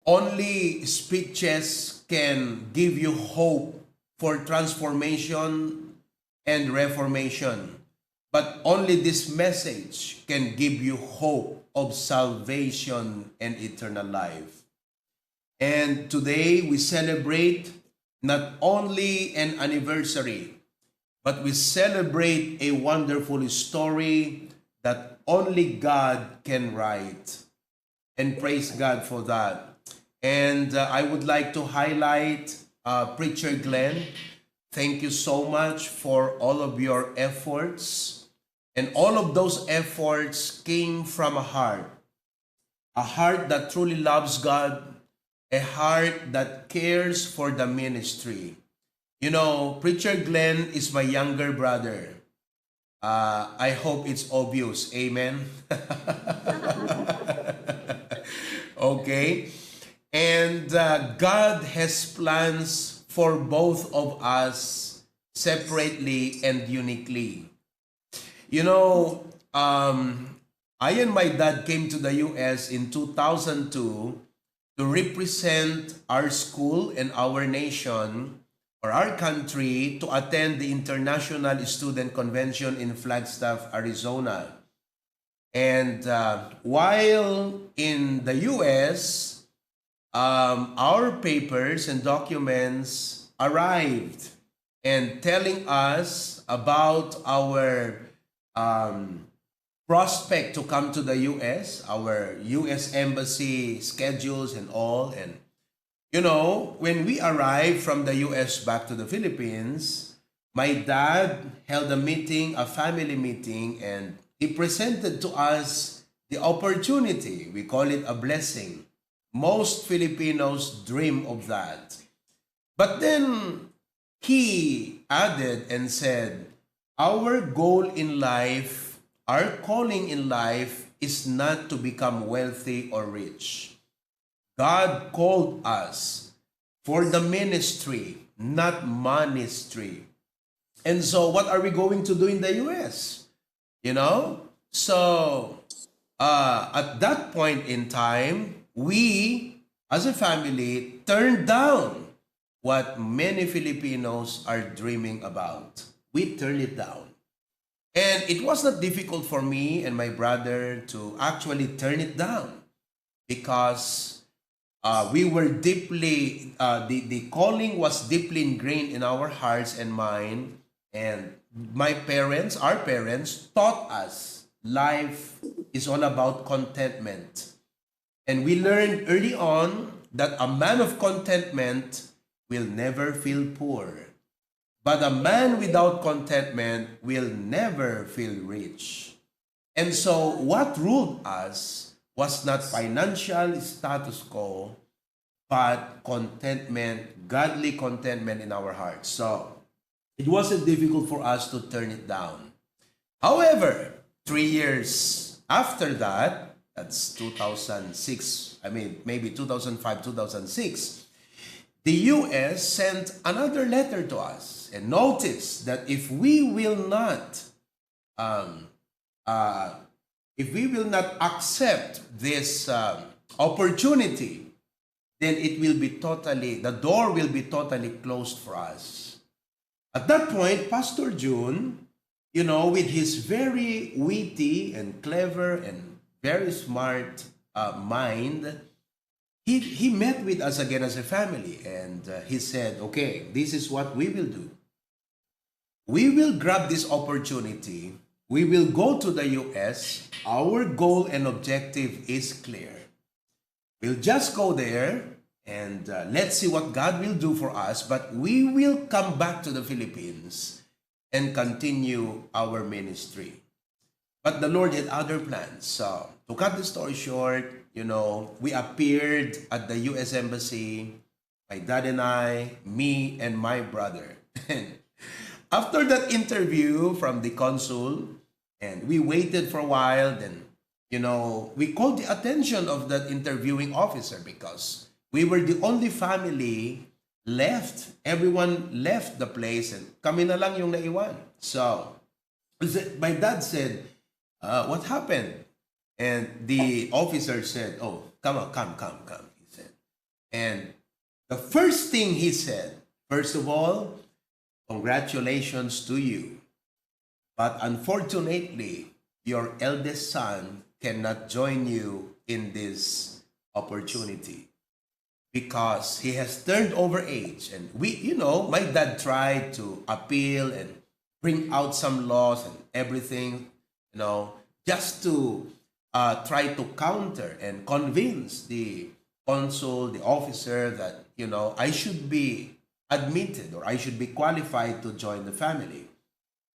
Only speeches can give you hope for transformation and reformation. But only this message can give you hope of salvation and eternal life. And today we celebrate not only an anniversary, but we celebrate a wonderful story that only God can write. And praise God for that. And I would like to highlight Preacher Glenn. Thank you so much for all of your efforts. And all of those efforts came from a heart that truly loves God, a heart that cares for the ministry. You know, Preacher Glenn is my younger brother. I hope it's obvious. Amen. Okay. And God has plans for both of us separately and uniquely. You know, I and my dad came to the US in 2002 to represent our school and our nation or our country to attend the International Student Convention in Flagstaff, Arizona. And while in the US, our papers and documents arrived and telling us about our prospect to come to the US, our US embassy schedules and all. And you know, when we arrived from the US back to the Philippines, my dad held a meeting, a family meeting, and he presented to us the opportunity. We call it a blessing. Most Filipinos dream of that. But then he added and said, our goal in life, our calling in life is not to become wealthy or rich. God called us for the ministry, not monistry. And so what are we going to do in the US? You know? So at that point in time, we as a family turned down what many Filipinos are dreaming about. We turned it down. And it was not difficult for me and my brother to actually turn it down because we were deeply, the calling was deeply ingrained in our hearts and mind. And my parents, our parents, taught us life is all about contentment. And we learned early on that a man of contentment will never feel poor. But a man without contentment will never feel rich. And so what ruled us was not financial status quo, but contentment, godly contentment in our hearts. So it wasn't difficult for us to turn it down. However, 3 years after that, that's 2006, maybe 2005, 2006, the US sent another letter to us and notice that if we will not accept this opportunity, then the door will be totally closed for us. At that point, Pastor June, you know, with his very witty and clever and very smart mind, he met with us again as a family, and he said, okay, this is what we will do. We will grab this opportunity. We will go to the US. Our goal and objective is clear. We'll just go there and let's see what God will do for us. But we will come back to the Philippines and continue our ministry. But the Lord had other plans. So to cut the story short, you know, we appeared at the US Embassy, my dad and I, me and my brother. After that interview from the consul, and we waited for a while, then, you know, we called the attention of that interviewing officer because we were the only family left. Everyone left the place and kami na lang yung naiwan. So, my dad said, what happened? And the officer said, oh, come on, come. He said, And the first thing he said, first of all, congratulations to you. But unfortunately, your eldest son cannot join you in this opportunity because he has turned over age. And my dad tried to appeal and bring out some laws and everything, just to try to counter and convince the consul, the officer, that, I should be admitted or I should be qualified to join the family.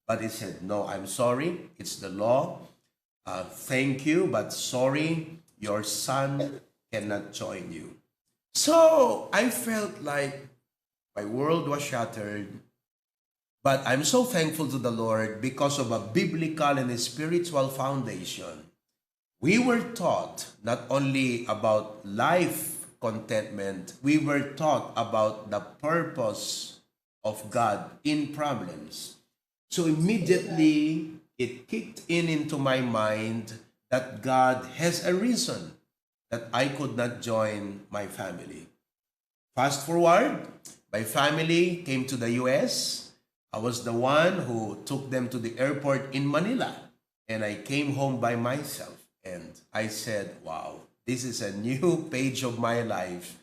But he said, no, I'm sorry. It's the law. Thank you, but sorry, your son cannot join you. So I felt like my world was shattered. But I'm so thankful to the Lord because of a biblical and a spiritual foundation. We were taught not only about life contentment, we were taught about the purpose of God in problems. So immediately it kicked in into my mind that God has a reason that I could not join my family. Fast forward, my family came to the US. I was the one who took them to the airport in Manila, and I came home by myself. And I said, wow, this is a new page of my life.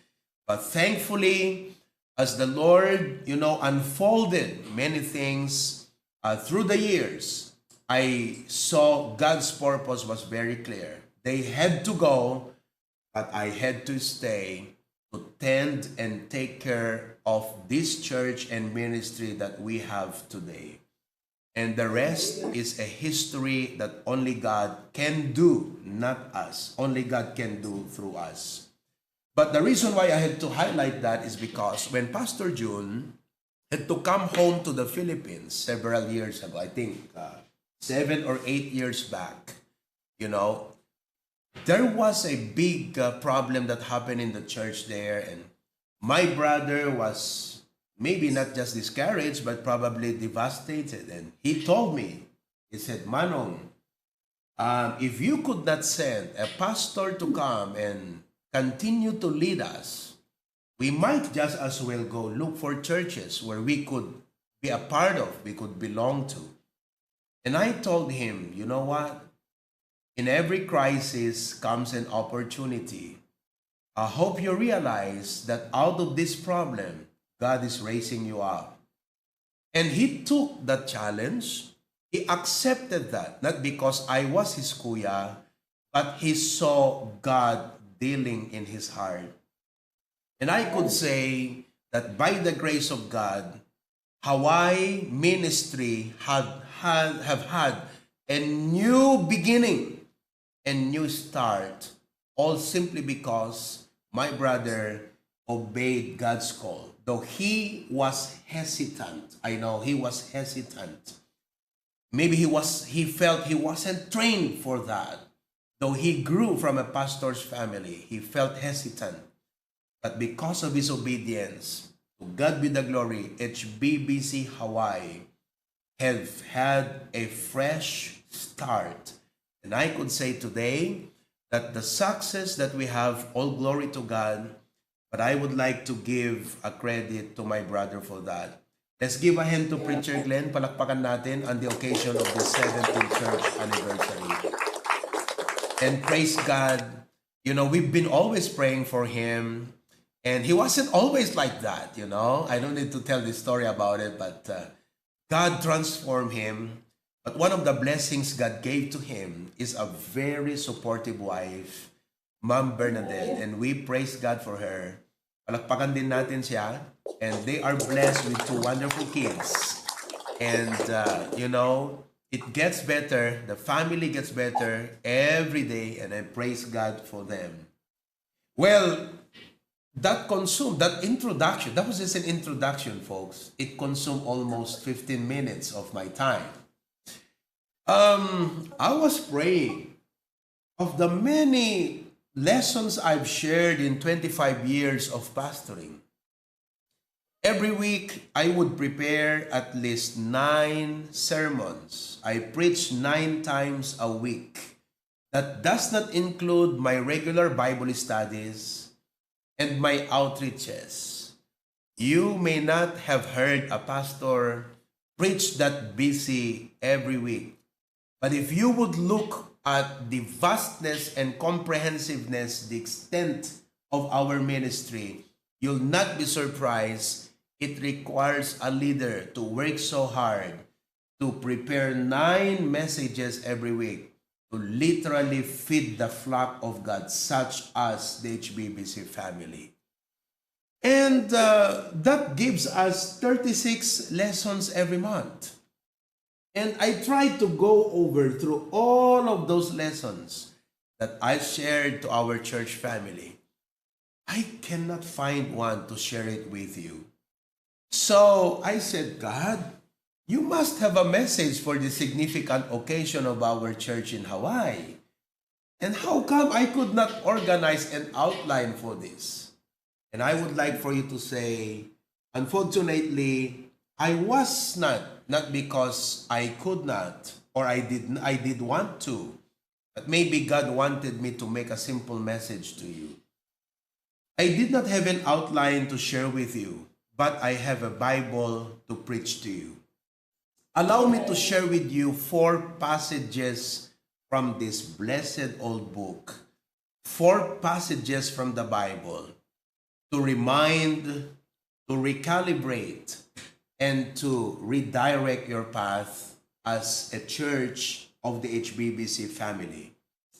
But thankfully, as the Lord, unfolded many things through the years, I saw God's purpose was very clear. They had to go, but I had to stay to tend and take care of this church and ministry that we have today. And the rest is a history that only God can do, not us. Only God can do through us. But the reason why I had to highlight that is because when Pastor June had to come home to the Philippines several years ago, I think 7 or 8 years back, there was a big problem that happened in the church there. And my brother was maybe not just discouraged, but probably devastated. And he told me, he said, Manong, if you could not send a pastor to come and continue to lead us, we might just as well go look for churches where we could be a part of, we could belong to. And I told him, you know what? In every crisis comes an opportunity. I hope you realize that out of this problem, God is raising you up. And he took that challenge. He accepted that, not because I was his kuya, but he saw God dealing in his heart. And I could say that by the grace of God, Hawaii ministry have had a new beginning and new start, all simply because my brother obeyed God's call. Though he was hesitant, I know he was hesitant. Maybe he felt he wasn't trained for that. Though he grew from a pastor's family, he felt hesitant. But because of his obedience, to God be the glory, HBBC Hawaii have had a fresh start. And I could say today that the success that we have, all glory to God, but I would like to give a credit to my brother for that. Let's give a hand to Preacher Glenn. Palakpakan natin on the occasion of the 70th church anniversary. And praise God, we've been always praying for him. And he wasn't always like that, I don't need to tell the story about it, but God transformed him. But one of the blessings God gave to him is a very supportive wife, Ma'am Bernadette. And we praise God for her. Palakpakan din natin siya. And they are blessed with 2 wonderful kids. And, it gets better. The family gets better every day. And I praise God for them. Well, that introduction, that was just an introduction, folks. It consumed almost 15 minutes of my time. I was praying of the many lessons I've shared in 25 years of pastoring. Every week, I would prepare at least 9 sermons. I preach 9 times a week. That does not include my regular Bible studies. and my outreaches. You may not have heard a pastor preach that busy every week, but if you would look at the vastness and comprehensiveness, the extent of our ministry, you'll not be surprised. It requires a leader to work so hard to prepare 9 messages every week to literally feed the flock of God, such as the HBBC family. And that gives us 36 lessons every month. And I try to go over through all of those lessons that I shared to our church family. I cannot find one to share it with you. So I said, God, you must have a message for the significant occasion of our church in Hawaii. And how come I could not organize an outline for this? And I would like for you to say, unfortunately, I was not because I could not or I did want to, but maybe God wanted me to make a simple message to you. I did not have an outline to share with you, but I have a Bible to preach to you. Allow me to share with you 4 passages from this blessed old book, 4 passages from the Bible to remind, to recalibrate, and to redirect your path as a church of the HBBC family.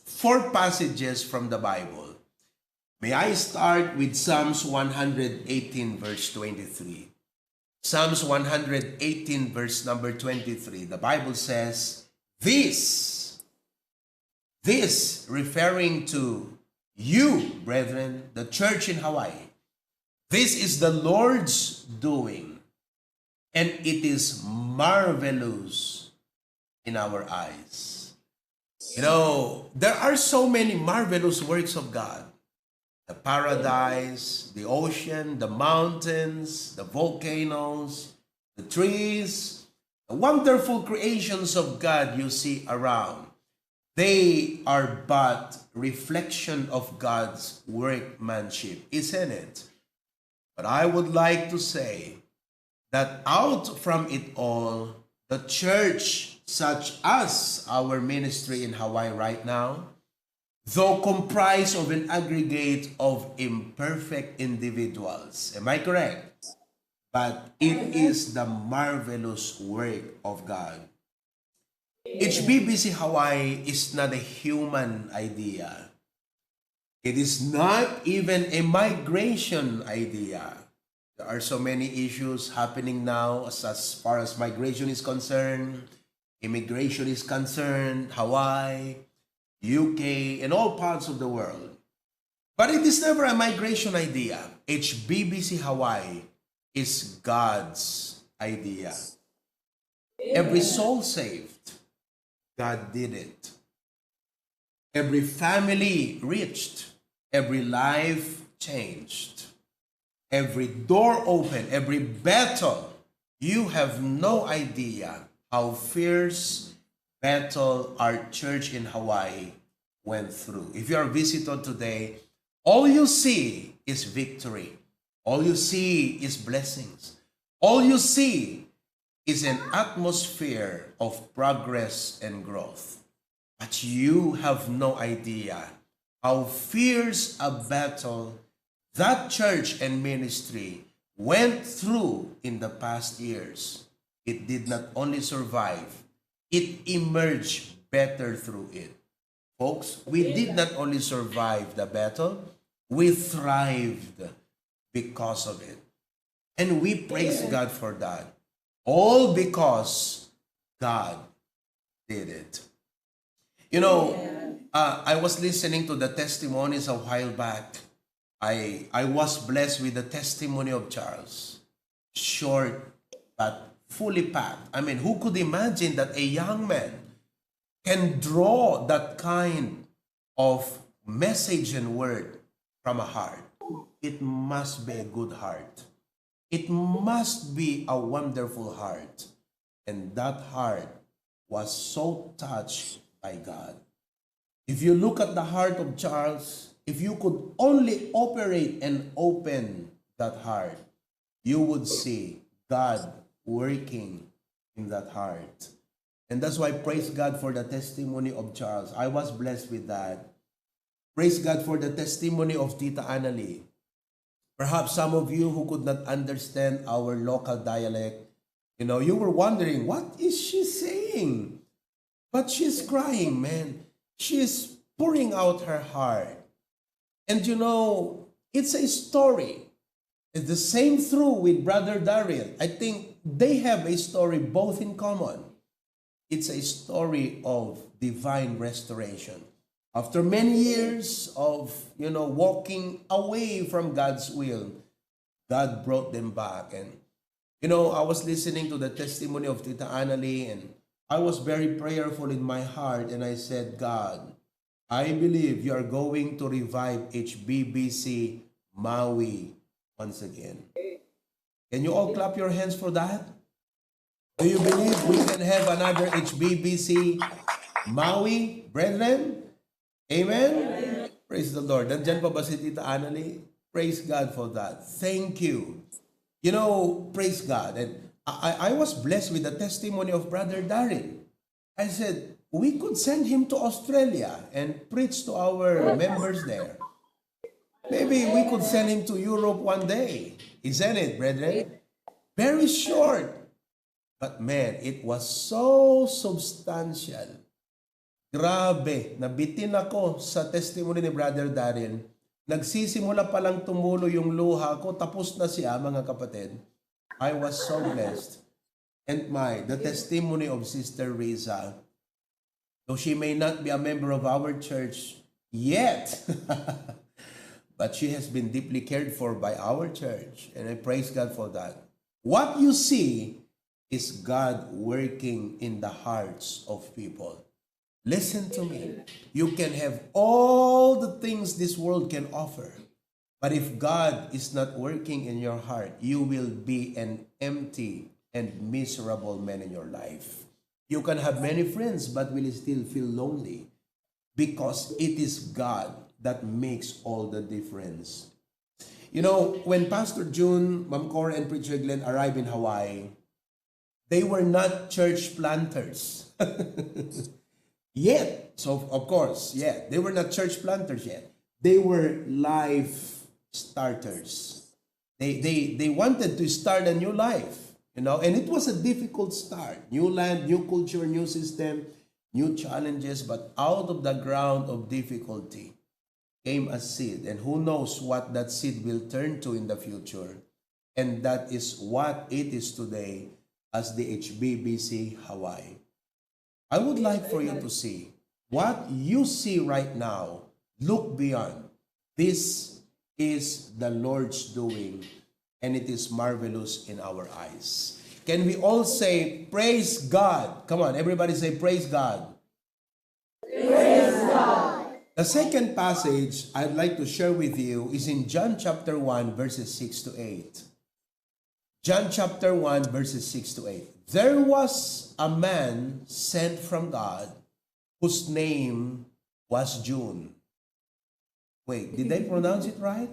4 passages from the Bible. May I start with Psalms 118 verse 23. Psalms 118 verse number 23. The Bible says, This referring to you, brethren, the church in Hawaii. This is the Lord's doing, and it is marvelous in our eyes. You know, there are so many marvelous works of God. The paradise, the ocean, the mountains, the volcanoes, the trees, the wonderful creations of God you see around. They are but reflection of God's workmanship, isn't it? But I would like to say that out from it all, the church, such as our ministry in Hawaii right now, though comprised of an aggregate of imperfect individuals, am I correct? But it is the marvelous work of God. HBBC Hawaii is not a human idea. It is not even a migration idea. There are so many issues happening now as far as migration is concerned, immigration is concerned, Hawaii, UK, and all parts of the world. But it is never a migration idea. HBBC Hawaii is God's idea. Every soul saved, God did it. Every family reached, every life changed, every door open, every battle. You have no idea how fierce battle our church in Hawaii went through. If you are a visitor today, all you see is victory. All you see is blessings. All you see is an atmosphere of progress and growth. But you have no idea how fierce a battle that church and ministry went through in the past years. It did not only survive, it emerged better through it. Folks, we did not only survive the battle, we thrived because of it. And we praise God for that. All because God did it. You know, I was listening to the testimonies a while back. I was blessed with the testimony of Charles. Short but fully packed. I mean, who could imagine that a young man can draw that kind of message and word from a heart? It must be a good heart. It must be a wonderful heart. And that heart was so touched by God. If you look at the heart of Charles, if you could only operate and open that heart, you would see God working in that heart. And that's why praise God for the testimony of Charles. I was blessed with that. Praise God for the testimony of Tita Annalie. Perhaps some of you who could not understand our local dialect, you were wondering, what is she saying? But she's crying, man. She's pouring out her heart. And it's a story. It's the same through with Brother Daryl. I think they have a story both in common. It's a story of divine restoration. After many years of, walking away from God's will, God brought them back. And, I was listening to the testimony of Tita Annalie, and I was very prayerful in my heart, and I said, God, I believe you are going to revive HBBC Maui once again. Can you all clap your hands for that? Do you believe we can have another HBBC Maui, brethren? Amen? Amen. Praise the Lord. Nandyan pa ba si Tita Annalie? Praise God for that. Thank you. Praise God. And I was blessed with the testimony of Brother Daryl. I said, we could send him to Australia and preach to our members there. Maybe we could send him to Europe one day. Isn't it, brethren? Very short. But man, it was so substantial. Grabe, nabitin ako sa testimony ni Brother Daryl. Nagsisimula pa lang tumulo yung luha ko, tapos na siya, mga kapatid. I was so blessed. And the testimony of Sister Riza, though she may not be a member of our church yet, but she has been deeply cared for by our church. And I praise God for that. What you see is God working in the hearts of people. Listen to me. You can have all the things this world can offer. But if God is not working in your heart, you will be an empty and miserable man in your life. You can have many friends, but will still feel lonely. Because it is God that makes all the difference. When Pastor June, Ma'am Cora, and Preacher Glenn arrived in Hawaii, they were not church planters. Yet. So, of course, they were not church planters yet. They were life starters. They wanted to start a new life, and it was a difficult start. New land, new culture, new system, new challenges, but out of the ground of difficulty came a seed, and who knows what that seed will turn to in the future. And that is what it is today as the HBBC Hawaii. I would like for you to see what you see right now. Look beyond. This is the Lord's doing, and it is marvelous in our eyes. Can we all say, praise God? Come on, everybody say, praise God. Praise God. The second passage I'd like to share with you is in John chapter 1, verses 6 to 8. John chapter 1, verses 6 to 8. There was a man sent from God whose name was June. Wait, did I pronounce it right?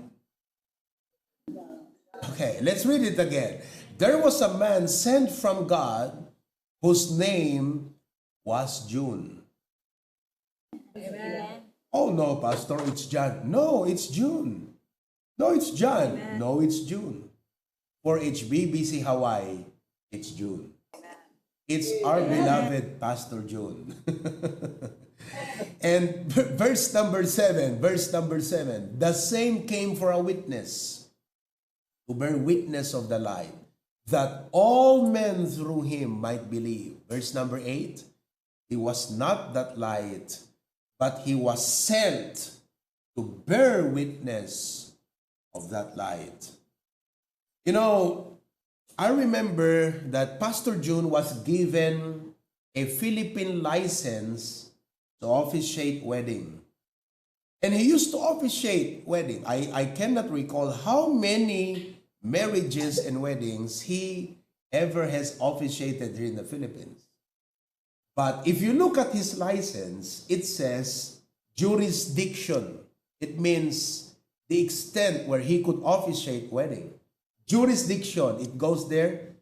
Okay, let's read it again. There was a man sent from God whose name was June. Amen. Oh no, Pastor, it's John. No, it's June. No, it's John. Amen. No, it's June. For HBBC Hawaii, it's June. It's our beloved Pastor June. And verse number 7, the same came for a witness, to bear witness of the light, that all men through him might believe. Verse number 8, he was not that light, but he was sent to bear witness of that light. I remember that Pastor June was given a Philippine license to officiate wedding. And he used to officiate wedding. I cannot recall how many marriages and weddings he ever has officiated here in the Philippines. But if you look at his license, it says jurisdiction. It means the extent where he could officiate wedding. Jurisdiction, it goes there,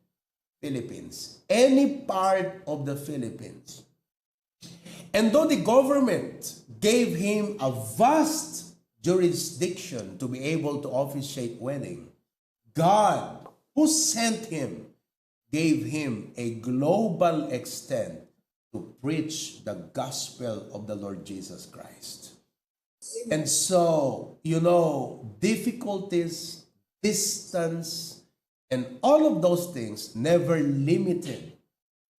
Philippines. Any part of the Philippines. And though the government gave him a vast jurisdiction to be able to officiate wedding, God, who sent him, gave him a global extent to preach the gospel of the Lord Jesus Christ. And so, difficulties, distance, and all of those things never limited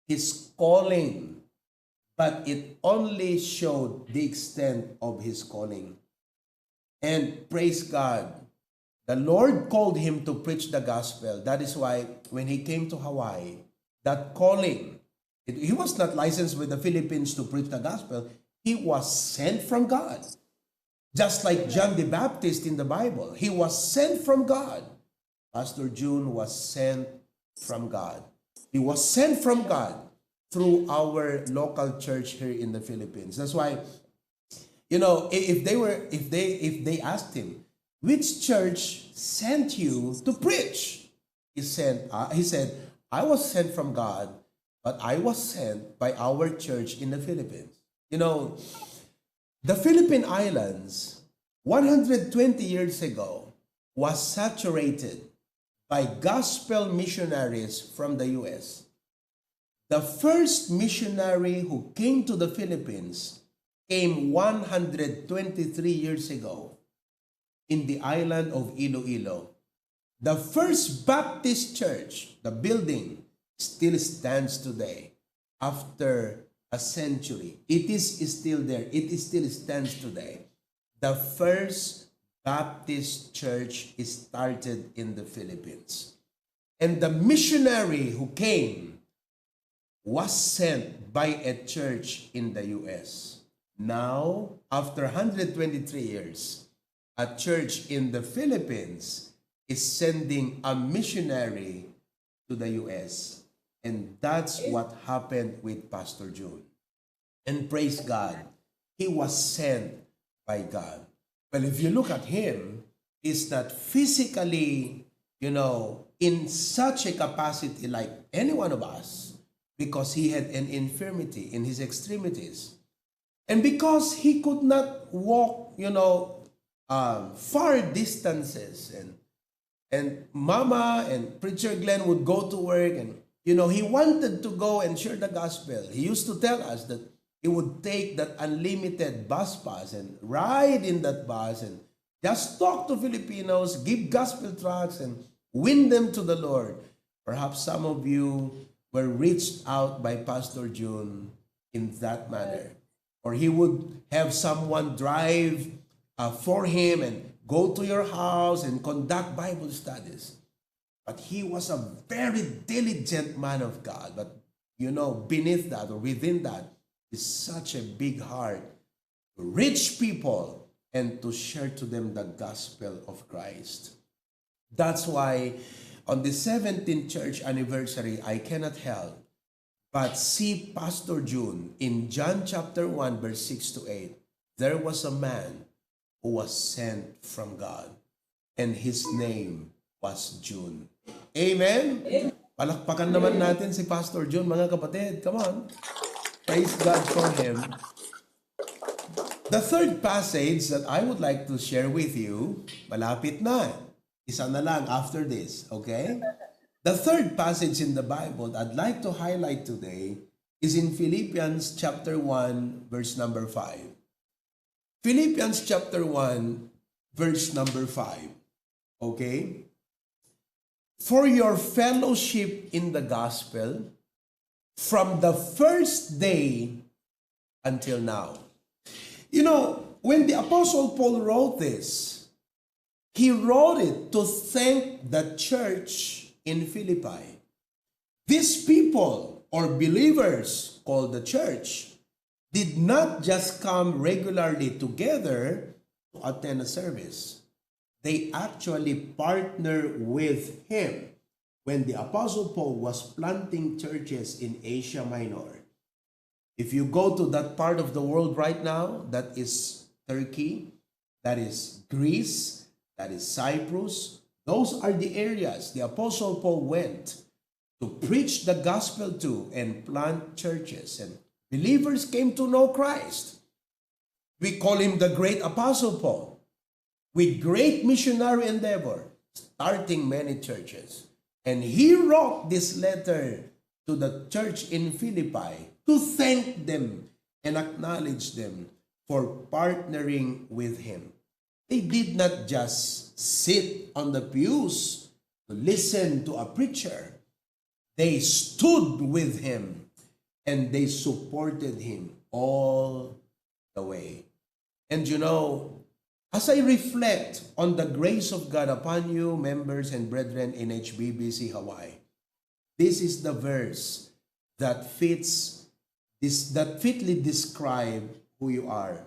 his calling, but it only showed the extent of his calling. And praise God, the Lord called him to preach the gospel. That is why when he came to Hawaii, that calling, he was not licensed with the Philippines to preach the gospel. He was sent from God. Just like John the Baptist in the Bible, he was sent from God. Pastor June was sent from God. He was sent from God through our local church here in the Philippines. That's why, if they asked him, which church sent you to preach? He said, I was sent from God, but I was sent by our church in the Philippines. The Philippine Islands, 120 years ago, was saturated by gospel missionaries from the U.S. The first missionary who came to the Philippines came 123 years ago in the island of Iloilo. The first Baptist church, the building, still stands today after a century. It is still there. It still stands today. The first Baptist church is started in the Philippines. And the missionary who came was sent by a church in the U.S. Now, after 123 years, a church in the Philippines is sending a missionary to the U.S. And that's what happened with Pastor June. And praise God, he was sent by God. Well, if you look at him, he's not physically, in such a capacity like any one of us, because he had an infirmity in his extremities. And because he could not walk, far distances, and Mama and Preacher Glenn would go to work, and he wanted to go and share the gospel. He used to tell us that he would take that unlimited bus pass and ride in that bus and just talk to Filipinos, give gospel tracts, and win them to the Lord. Perhaps some of you were reached out by Pastor June in that manner. Or he would have someone drive for him and go to your house and conduct Bible studies. But he was a very diligent man of God. But, beneath that or within that is such a big heart to reach people and to share to them the gospel of Christ. That's why on the 17th church anniversary, I cannot help but see Pastor June in John chapter 1, verse 6 to 8. There was a man who was sent from God, and his name was June. Amen? Amen. Palakpakan naman natin si Pastor June, mga kapatid. Come on. Praise God for him. The third passage that I would like to share with you, malapit na. Isa na lang after this, okay? The third passage in the Bible I'd like to highlight today is in Philippians chapter 1, verse number 5. Philippians chapter 1, verse number 5. Okay? For your fellowship in the gospel from the first day until now. When the Apostle Paul wrote this, he wrote it to thank the church in Philippi. These people or believers called the church did not just come regularly together to attend a service. They actually partnered with him when the Apostle Paul was planting churches in Asia Minor. If you go to that part of the world right now, that is Turkey, that is Greece, that is Cyprus. Those are the areas the Apostle Paul went to preach the gospel to and plant churches. And believers came to know Christ. We call him the great Apostle Paul, with great missionary endeavor, starting many churches. And he wrote this letter to the church in Philippi to thank them and acknowledge them for partnering with him. They did not just sit on the pews to listen to a preacher. They stood with him and they supported him all the way. And you know, as I reflect on the grace of God upon you, members and brethren in HBBC Hawaii, this is the verse that fitly describe who you are.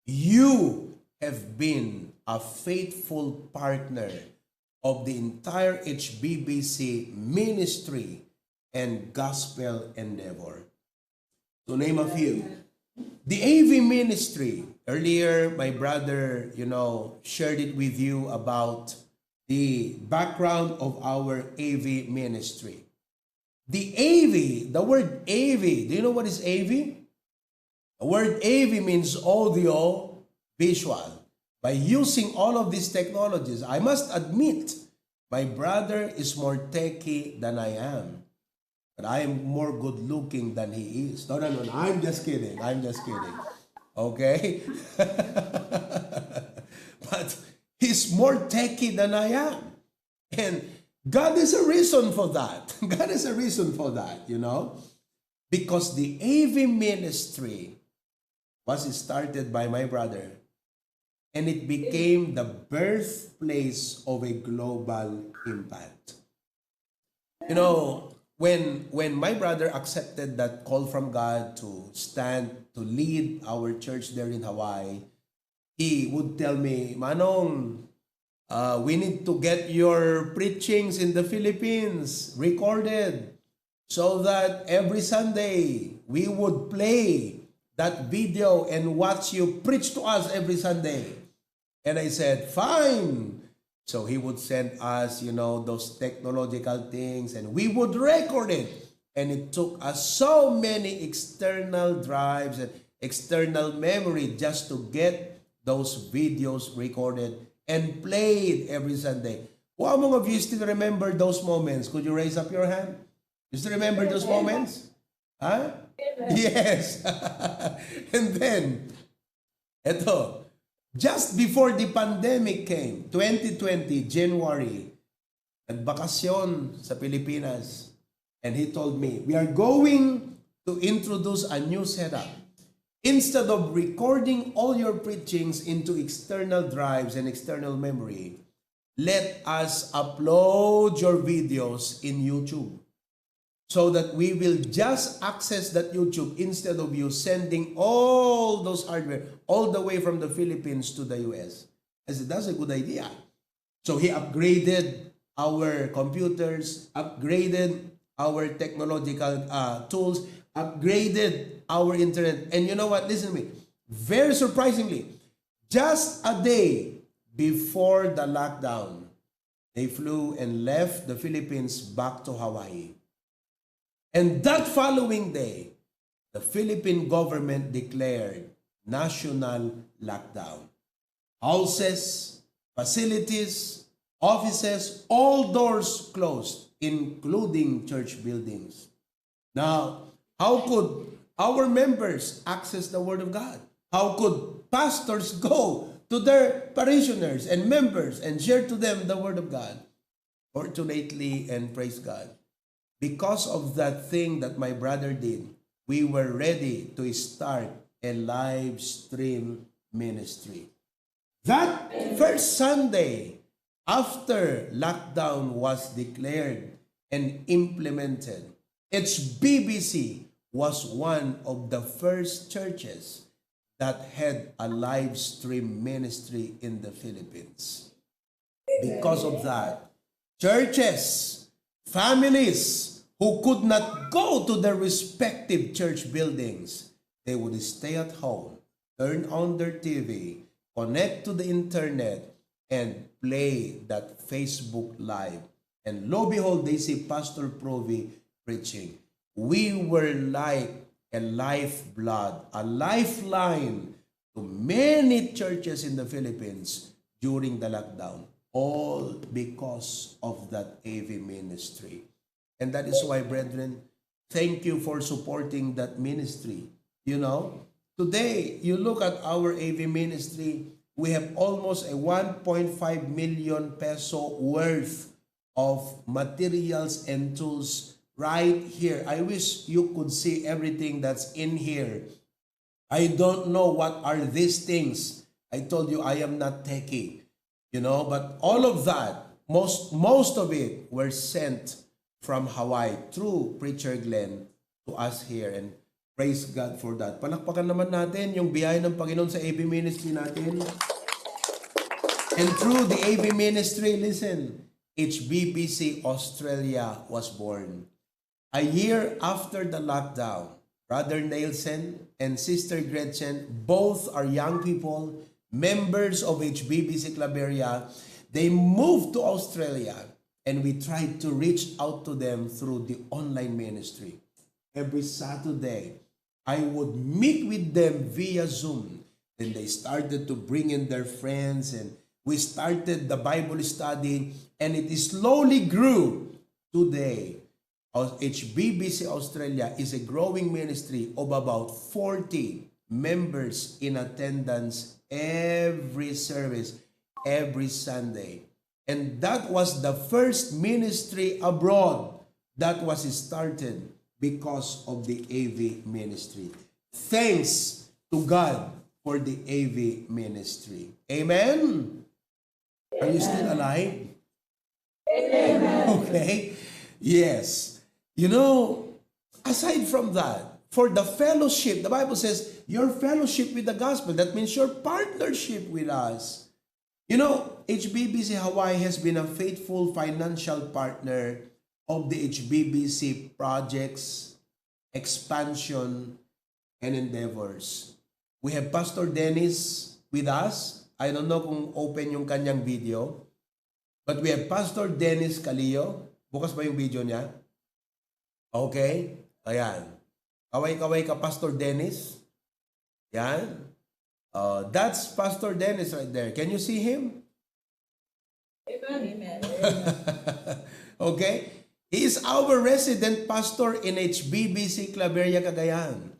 You have been a faithful partner of the entire HBBC ministry and gospel endeavor. To name a few, the AV ministry. Earlier, my brother, shared it with you about the background of our AV ministry. The AV, the word AV, do you know what is AV? The word AV means audio visual. By using all of these technologies, I must admit, my brother is more techy than I am. But I am more good looking than he is. No, I'm just kidding. Okay? But he's more techy than I am. And God is a reason for that. God is a reason for that, Because the AV ministry was started by my brother. And it became the birthplace of a global impact. When my brother accepted that call from God to stand, to lead our church there in Hawaii, he would tell me, Manong, we need to get your preachings in the Philippines recorded so that every Sunday we would play that video and watch you preach to us every Sunday. And I said, fine. So he would send us, those technological things, and we would record it. And it took us so many external drives and external memory just to get those videos recorded and played every Sunday. How many of you still remember those moments? Could you raise up your hand? You still remember those moments? Huh? Yes. And then, just before the pandemic came, 2020, January, nagbakasyon sa Pilipinas. And he told me, we are going to introduce a new setup. Instead of recording all your preachings into external drives and external memory, let us upload your videos in YouTube. So that we will just access that YouTube instead of you sending all those hardware all the way from the Philippines to the US. I said, that's a good idea. So he upgraded our computers, upgraded our technological tools, upgraded our internet. And you know what? Listen to me. Very surprisingly, just a day before the lockdown, they flew and left the Philippines back to Hawaii. And that following day, the Philippine government declared national lockdown. Houses, facilities, offices, all doors closed, including church buildings. Now, how could our members access the Word of God? How could pastors go to their parishioners and members and share to them the Word of God? Fortunately, and praise God, because of that thing that my brother did, we were ready to start a live stream ministry. That first Sunday, after lockdown was declared and implemented, HBBC was one of the first churches that had a live stream ministry in the Philippines. Because of that, churches, families who could not go to their respective church buildings, they would stay at home, turn on their TV, connect to the internet, and play that Facebook Live. And lo behold, they see Pastor Provy preaching. We were like a lifeblood, a lifeline to many churches in the Philippines during the lockdown, all because of that AV ministry. And that is why, brethren, thank you for supporting that ministry. You know, today, you look at our AV ministry, we have almost a 1.5 million peso worth of materials and tools right here. I wish you could see everything that's in here. I don't know what are these things. I told you I am not techie, you know, but all of that, most of it were sent from Hawaii through Preacher Glenn to us here, and praise God for that. Palakpakan naman natin yung biyaya ng Panginoon sa AV ministry natin. And through the AV ministry, listen, HBBC Australia was born. A year after the lockdown, Brother Nielsen and Sister Gretchen, both are young people, members of HBBC Claveria. They moved to Australia, and we tried to reach out to them through the online ministry. Every Saturday, I would meet with them via Zoom. Then they started to bring in their friends, and we started the Bible study, and it slowly grew. Today, HBBC Australia is a growing ministry of about 40 members in attendance every service, every Sunday. And that was the first ministry abroad that was started because of the AV ministry. Thanks to God for the AV ministry. Amen? Are you still alive? Amen. Okay. Yes. You know, aside from that, for the fellowship, the Bible says, your fellowship with the gospel, that means your partnership with us. You know, HBBC Hawaii has been a faithful financial partner of the HBBC projects, expansion, and endeavors. We have Pastor Dennis with us. I don't know kung open yung kanyang video. But we have Pastor Dennis Calillo. Bukas ba yung video niya? Okay. Ayan. Kaway-kaway ka, Pastor Dennis. Yan. That's Pastor Dennis right there. Can you see him? Amen. Okay. He is our resident pastor in HBBC Claveria, Cagayan.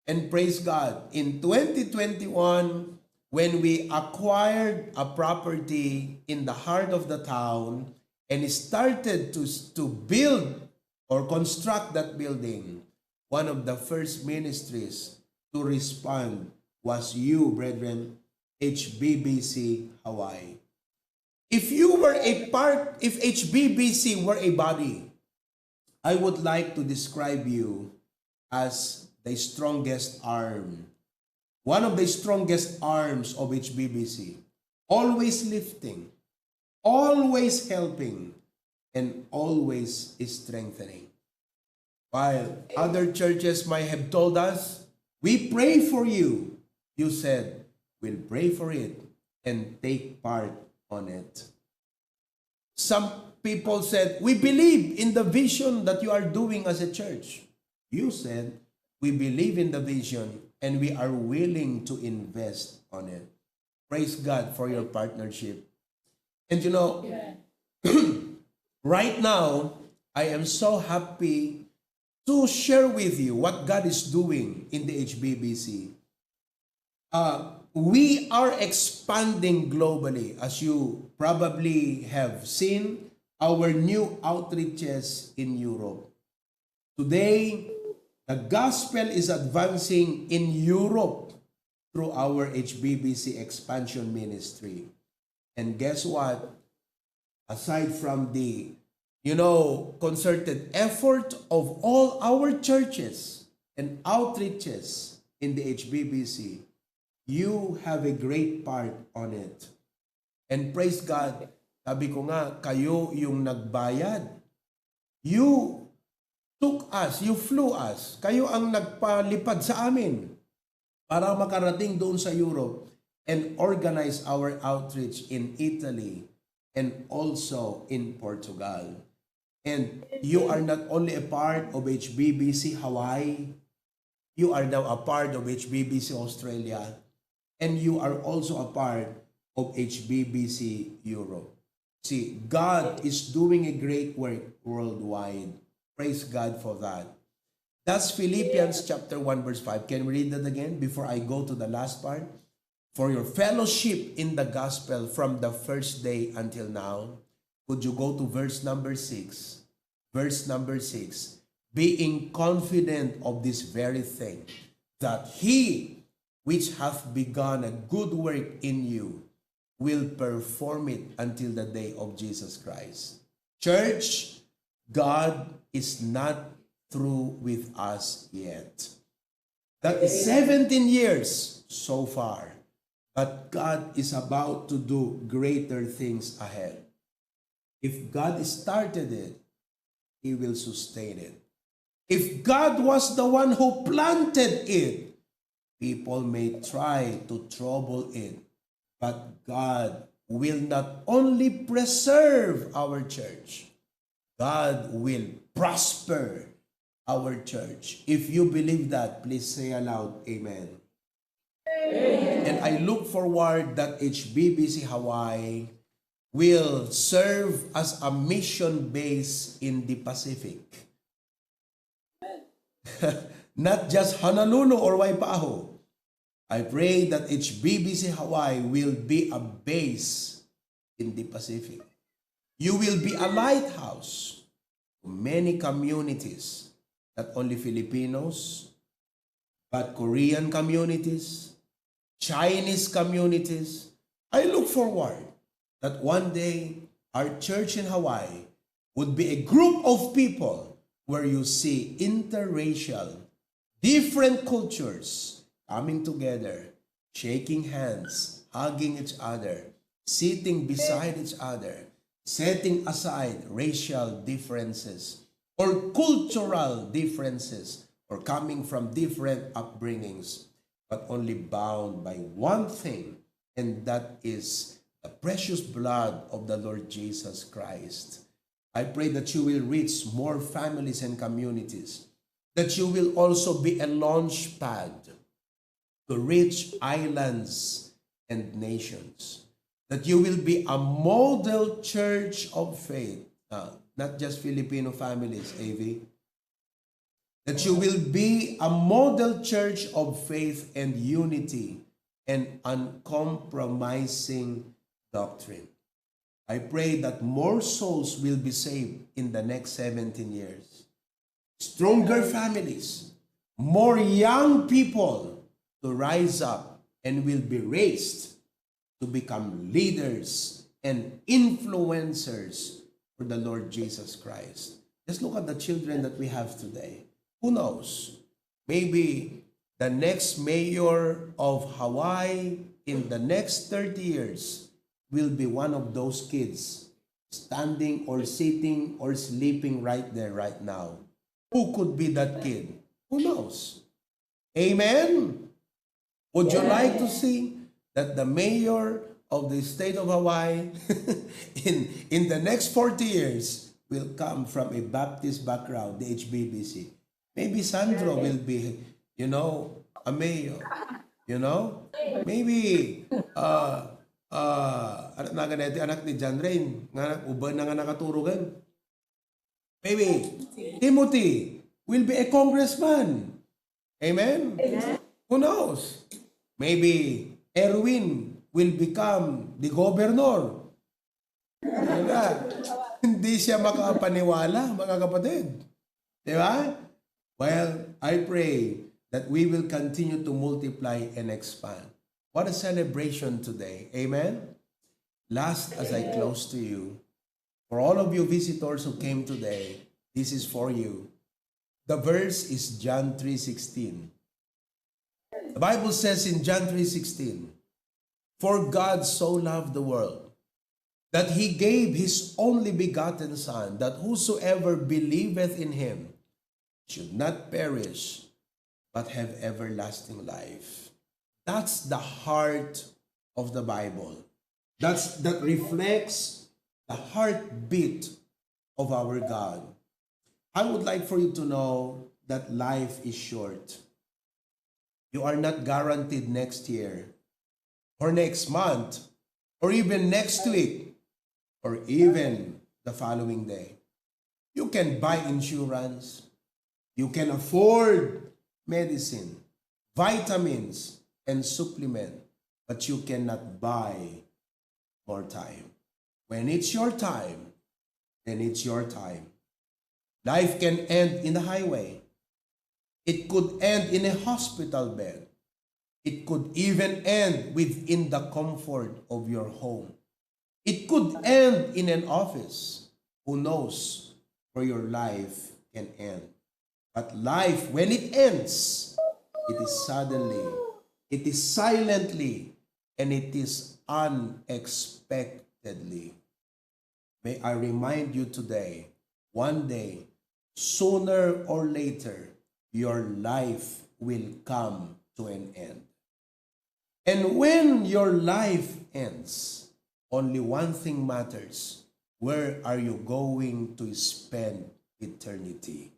And praise God, in 2021, when we acquired a property in the heart of the town and started to build or construct that building, one of the first ministries to respond was you, brethren, HBBC Hawaii. If HBBC were a body, I would like to describe you as the strongest arm. One of the strongest arms of HBBC. Always lifting, always helping, and always strengthening. While other churches might have told us, we pray for you. You said, we'll pray for it and take part on it. Some people said, we believe in the vision that you are doing as a church. You said, we believe in the vision and we are willing to invest on it. Praise God for your partnership. And you know, right now, I am so happy to share with you what God is doing in the HBBC. We are expanding globally. As you probably have seen, our new outreaches in Europe. Today, the gospel is advancing in Europe through our HBBC expansion ministry. And guess what? Aside from the, concerted effort of all our churches and outreaches in the HBBC, you have a great part on it. And praise God, sabi ko nga, kayo yung nagbayad. You took us, you flew us. Kayo ang nagpalipad sa amin para makarating doon sa Europe. and organize our outreach in Italy and also in Portugal. And you are not only a part of HBBC Hawaii, you are now a part of HBBC Australia, and you are also a part of HBBC Europe. See, God is doing a great work worldwide. Praise God for that. That's Philippians chapter 1 verse 5. Can we read that again before I go to the last part? For your fellowship in the gospel from the first day until now. Could you go to verse number 6? Verse number 6. Being confident of this very thing, that he which hath begun a good work in you will perform it until the day of Jesus Christ. Church, God is not through with us yet. That is 17 years so far. But God is about to do greater things ahead. If God started it, He will sustain it. If God was the one who planted it, people may try to trouble it. But God will not only preserve our church, God will prosper our church. If you believe that, please say aloud, Amen. Amen. And I look forward that HBBC Hawaii will serve as a mission base in the Pacific. Not just Honolulu or Waipahu. I pray that HBBC Hawaii will be a base in the Pacific. You will be a lighthouse to many communities, not only Filipinos, but Korean communities, Chinese communities. I look forward that one day our church in Hawaii would be a group of people where you see interracial, different cultures coming together, shaking hands, hugging each other, sitting beside each other, setting aside racial differences or cultural differences or coming from different upbringings, but only bound by one thing, and that is the precious blood of the Lord Jesus Christ. I pray that you will reach more families and communities, that you will also be a launch pad to reach islands and nations, that you will be a model church of faith, not just Filipino families, AV, that you will be a model church of faith and unity and uncompromising doctrine. I pray that more souls will be saved in the next 17 years. Stronger families, more young people to rise up and will be raised to become leaders and influencers for the Lord Jesus Christ. Just look at the children that we have today. Who knows? Maybe the next mayor of Hawaii in the next 30 years will be one of those kids standing or sitting or sleeping right there, right now. Who could be that kid? Who knows? Amen? Would you like to see that the mayor of the state of Hawaii in the next 40 years will come from a Baptist background, the HBBC? Maybe Sandro will be, a mayor. Maybe, anak ni John Rain, uban na nga nakaturugan. Maybe, Timothy will be a congressman. Amen? Amen? Who knows? Maybe, Erwin will become the governor. Hindi siya makapaniwala, mga kapatid. Diba? Well, I pray that we will continue to multiply and expand. What a celebration today. Amen? Last, as I close to you, for all of you visitors who came today, this is for you. The verse is John 3:16. The Bible says in John 3:16, for God so loved the world that he gave his only begotten Son, that whosoever believeth in him should not perish, but have everlasting life. That's the heart of the Bible. That reflects the heartbeat of our God. I would like for you to know that life is short. You are not guaranteed next year, or next month, or even next week, or even the following day. You can buy insurance. You can afford medicine, vitamins, and supplement, but you cannot buy more time. When it's your time, then it's your time. Life can end in the highway. It could end in a hospital bed. It could even end within the comfort of your home. It could end in an office. Who knows where your life can end? But life, when it ends, it is suddenly, it is silently, and it is unexpectedly. May I remind you today, one day, sooner or later, your life will come to an end. And when your life ends, only one thing matters. Where are you going to spend eternity?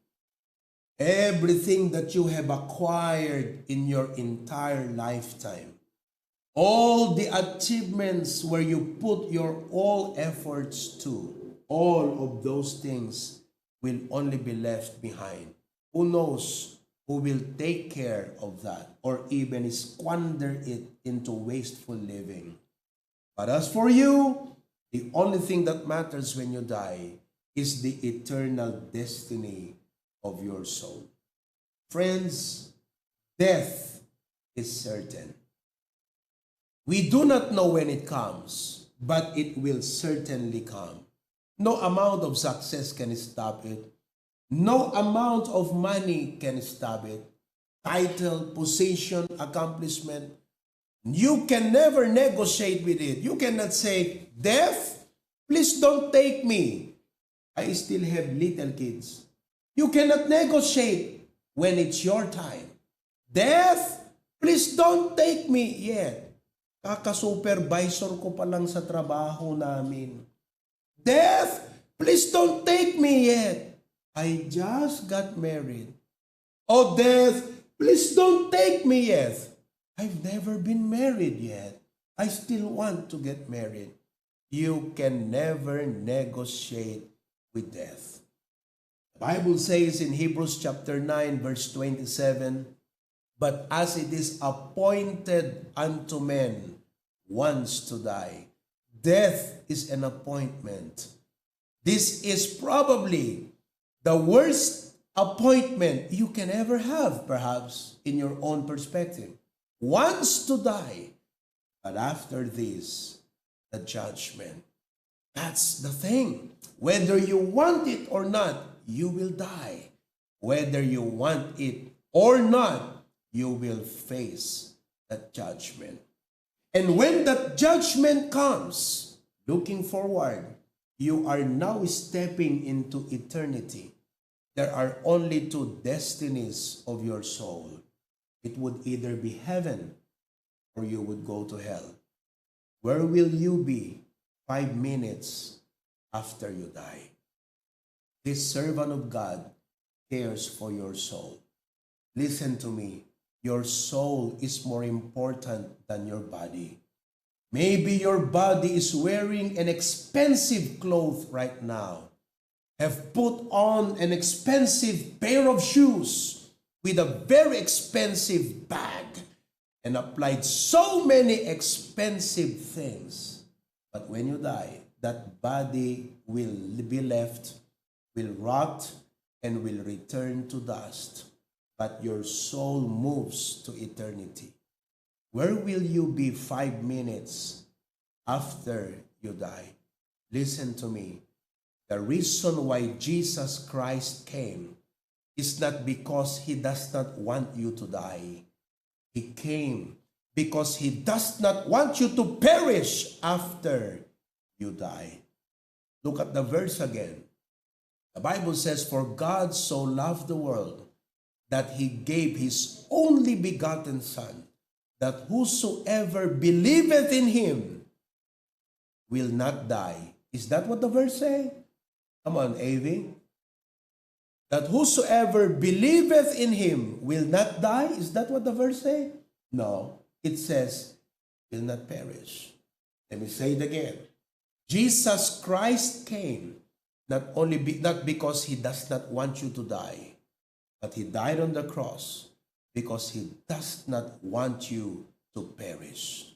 Everything that you have acquired in your entire lifetime, all the achievements where you put your all efforts to, all of those things will only be left behind. Who knows who will take care of that or even squander it into wasteful living? But as for you, the only thing that matters when you die is the eternal destiny of your soul. Friends, death is certain. We do not know when it comes, but it will certainly come. No amount of success can stop it. No amount of money can stop it. Title, position, accomplishment. You can never negotiate with it. You cannot say, death, please don't take me. I still have little kids. You cannot negotiate when it's your time. Death, please don't take me yet. Kaka-supervisor ko pa lang sa trabaho namin. Death, please don't take me yet. I just got married. Oh, death, please don't take me yet. I've never been married yet. I still want to get married. You can never negotiate with death. The Bible says in Hebrews chapter 9, verse 27, but as it is appointed unto men once to die, death is an appointment. This is probably the worst appointment you can ever have, perhaps, in your own perspective. Once to die, but after this, the judgment. That's the thing. Whether you want it or not, you will die. Whether you want it or not, you will face that judgment. And when that judgment comes, looking forward, you are now stepping into eternity. There are only two destinies of your soul. It would either be heaven or you would go to hell. Where will you be 5 minutes after you die? This servant of God cares for your soul. Listen to me. Your soul is more important than your body. Maybe your body is wearing an expensive cloth right now, have put on an expensive pair of shoes with a very expensive bag, and applied so many expensive things. But when you die, that body will be left, will rot, and will return to dust. But your soul moves to eternity. Where will you be 5 minutes after you die? Listen to me. The reason why Jesus Christ came is not because he does not want you to die. He came because he does not want you to perish after you die. Look at the verse again. The Bible says, for God so loved the world that he gave his only begotten Son, that whosoever believeth in him will not die. Is that what the verse say? Come on, AV. That whosoever believeth in him will not die. Is that what the verse say? No. It says, will not perish. Let me say it again. Jesus Christ came not because he does not want you to die, but he died on the cross because he does not want you to perish.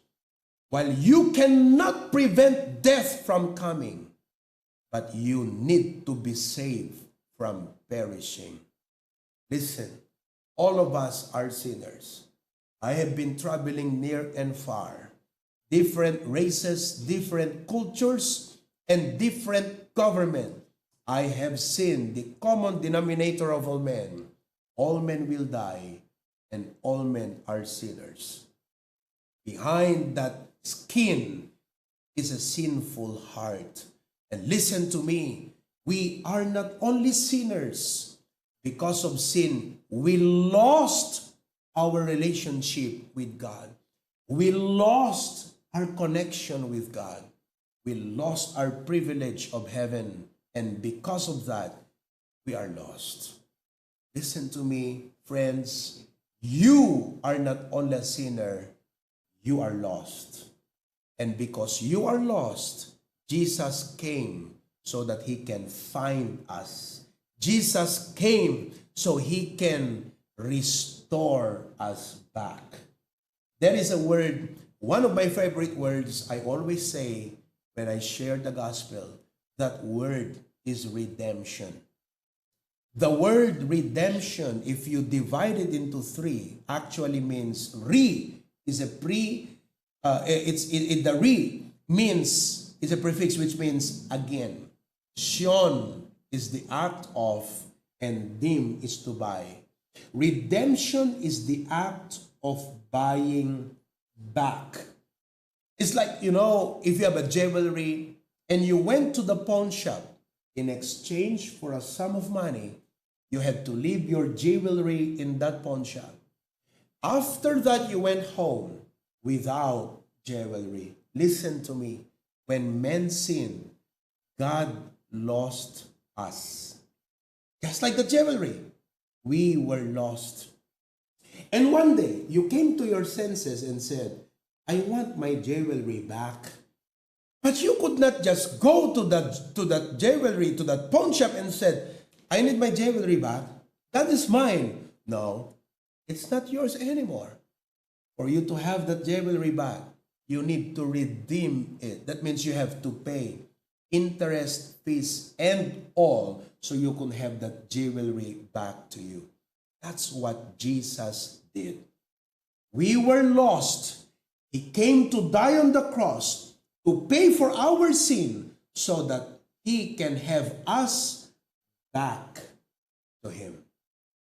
While you cannot prevent death from coming, but you need to be saved from perishing. Listen, all of us are sinners. I have been traveling near and far, different races, different cultures, and different government. I have seen the common denominator of all men. All men will die, and all men are sinners. Behind that skin is a sinful heart. And listen to me, we are not only sinners. Because of sin, we lost our relationship with God. We lost our connection with God. We lost our privilege of heaven. And because of that, we are lost. Listen to me, friends. You are not only a sinner, you are lost. And because you are lost, Jesus came so that he can find us. Jesus came so he can restore us back. There is a word, one of my favorite words I always say when I share the gospel. That word is redemption. The word redemption, if you divide it into three, actually means the re means, is a prefix which means again. Sion is the act of, and dim is to buy. Redemption is the act of buying back. It's like, if you have a jewelry and you went to the pawn shop, in exchange for a sum of money, you had to leave your jewelry in that pawn shop. After that, you went home without jewelry. Listen to me. When men sin, God lost us. Just like the jewelry, we were lost. And one day, you came to your senses and said, I want my jewelry back. But you could not just go to that jewelry, to that pawn shop and said, I need my jewelry back. That is mine. No, it's not yours anymore. For you to have that jewelry back, you need to redeem it. That means you have to pay interest, fees, and all so you can have that jewelry back to you. That's what Jesus did. We were lost. He came to die on the cross to pay for our sin so that he can have us back to him.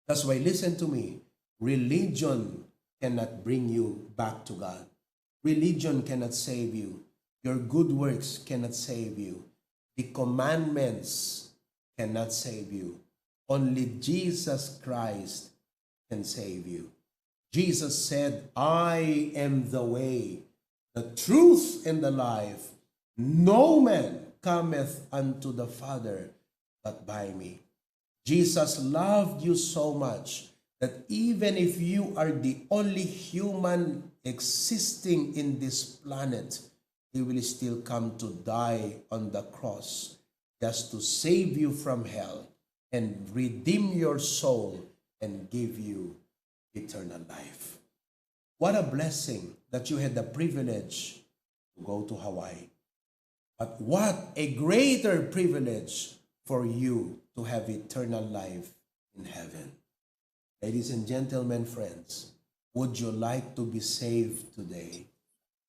That's why, listen to me, religion cannot bring you back to God. Religion cannot save you. Your good works cannot save you. The commandments cannot save you. Only Jesus Christ can save you. Jesus said, I am the way, the truth, and the life. No man cometh unto the Father but by me. Jesus loved you so much that even if you are the only human existing in this planet, he will still come to die on the cross just to save you from hell and redeem your soul and give you eternal life. What a blessing that you had the privilege to go to Hawaii. But what a greater privilege for you to have eternal life in heaven. Ladies and gentlemen, friends, would you like to be saved today?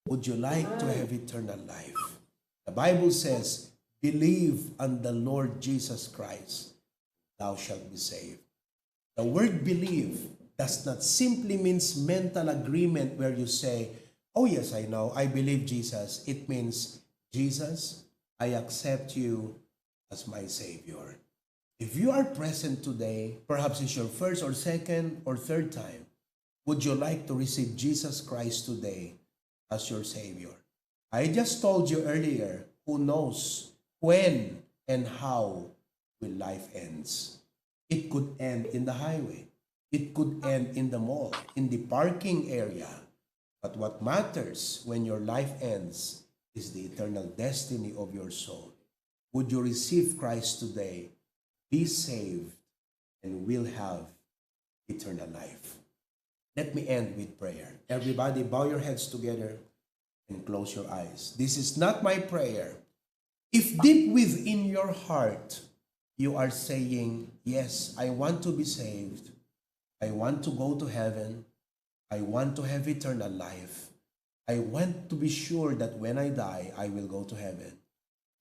Would you like to have eternal life? The Bible says, believe on the Lord Jesus Christ, thou shalt be saved. The word believe does not simply means mental agreement where you say, oh yes, I know, I believe Jesus. It means, Jesus, I accept you as my Savior. If you are present today, perhaps it's your first or second or third time, would you like to receive Jesus Christ today as your Savior? I just told you earlier, who knows when and how will life ends. It could end in the highway. It could end in the mall, in the parking area. But what matters when your life ends is the eternal destiny of your soul. Would you receive Christ today, be saved, and will have eternal life? Let me end with prayer. Everybody, bow your heads together and close your eyes. This is not my prayer. If deep within your heart you are saying, yes, I want to be saved, I want to go to heaven, I want to have eternal life, I want to be sure that when I die, I will go to heaven,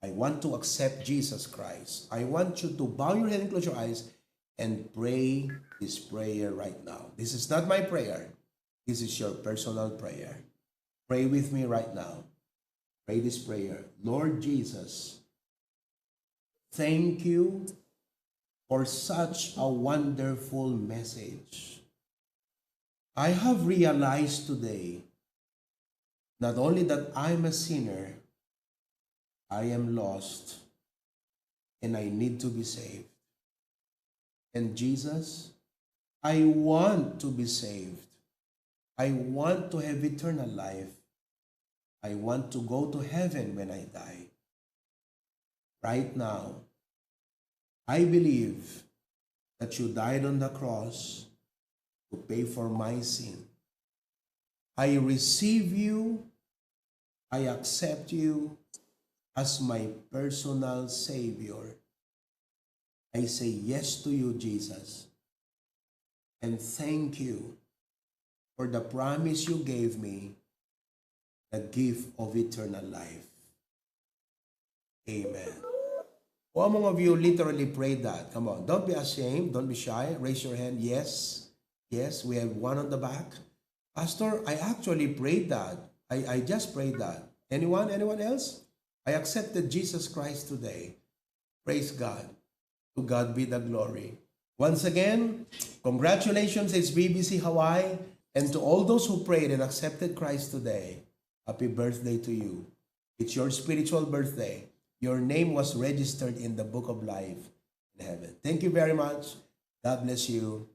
I want to accept Jesus Christ, I want you to bow your head and close your eyes and pray this prayer right now. This is not my prayer. This is your personal prayer. Pray with me right now. Pray this prayer. Lord Jesus, thank you for such a wonderful message. I have realized today not only that I'm a sinner, I am lost, and I need to be saved. And Jesus, I want to be saved. I want to have eternal life. I want to go to heaven when I die. Right now, I believe that you died on the cross to pay for my sin. I receive you. I accept you as my personal Savior. I say yes to you, Jesus. And thank you for the promise you gave me, the gift of eternal life. Amen. Who among of you literally prayed that? Come on, don't be ashamed, don't be shy. Raise your hand. Yes, yes, we have one on the back. Pastor, I actually prayed that. I just prayed that. Anyone else? I accepted Jesus Christ today. Praise God. To God be the glory. Once again, congratulations HBBC Hawaii, and to all those who prayed and accepted Christ today, happy birthday to you. It's your spiritual birthday. Your name was registered in the book of life in heaven. Thank you very much. God bless you.